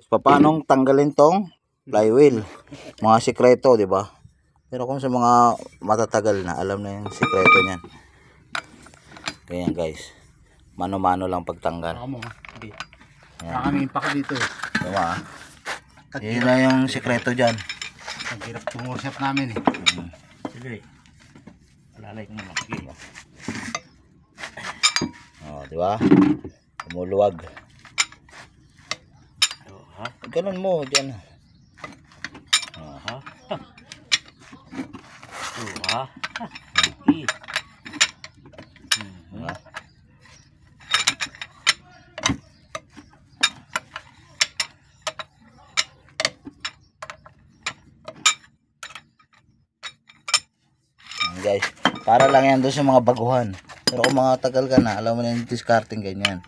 Paano tanggalin tong flywheel? Mga sikreto, 'di ba? Pero kung sa mga matatagal na, alam na yung sikreto niyan. Ganyan, guys. Mano-mano lang pagtanggal. Ako mo, hindi. Kami impact dito eh. Diba? Yun na yung sikreto diyan. Ang hirap tumurship namin eh. Sige. Alalay ko naman. Sige. Oh, 'di ba? Lumuluwag. Ha? Ganun mo diyan. Aha. Ha? Sige. Diba? Guys, para lang yan doon sa mga baguhan. Pero kung mga tagal ka na, alam mo na yung discarding ganyan.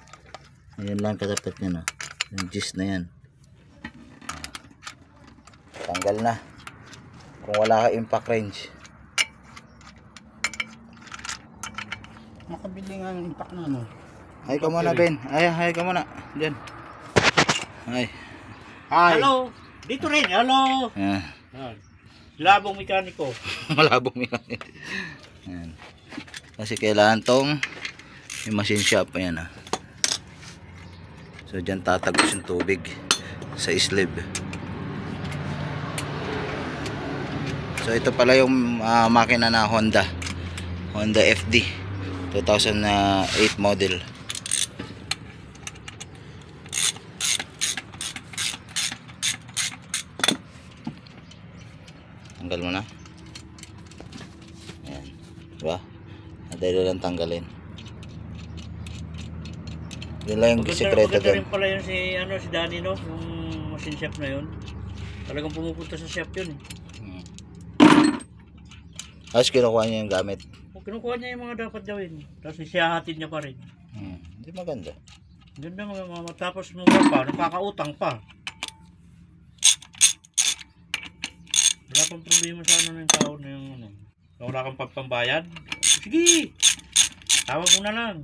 Ayan lang katapat niya, no? Yung gist na yan. Tanggal na. Kung wala ka impact range. Makabili nga ng impact na ano. Hay ka muna, Ben. Hay ka muna. Diyan. Hay. Hi! Hello. Dito rin. Hello. Ayan. Yan. Labong mekaniko. Malabong yan. Ayan. Kasi kailangan tong yung machine shop. Ayan, ah. So dyan tatagos yung tubig sa sleeve. So ito pala yung makina na Honda FD 2008 model. Tanggal mo na. Ayan, diba? Madali lang tanggalin. Yun lang yung sikreto Maganda doon. rin pala yun si Danny, no? Yung machine shop na yun. Talagang pumupunta sa shop yun. Tapos kinukuha niya yung gamit. Kung kinukuha niya yung mga dapat gawin. Tapos siyahatin niya pa rin. Hindi maganda. Ganda mga matapos mo pa, nakakautang pa. Wala pang problema sa ano ng tao na yung ano. Kung wala kang pagpambayad, sige! Tawag mo na lang.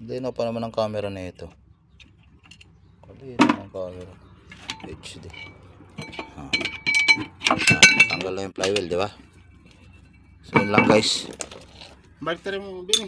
Linaw pa naman ang camera na ito. Linaw ang camera. HD. Tanggal na yung flywheel, di ba? So yun lang, guys. Balik tayo mo, Bini.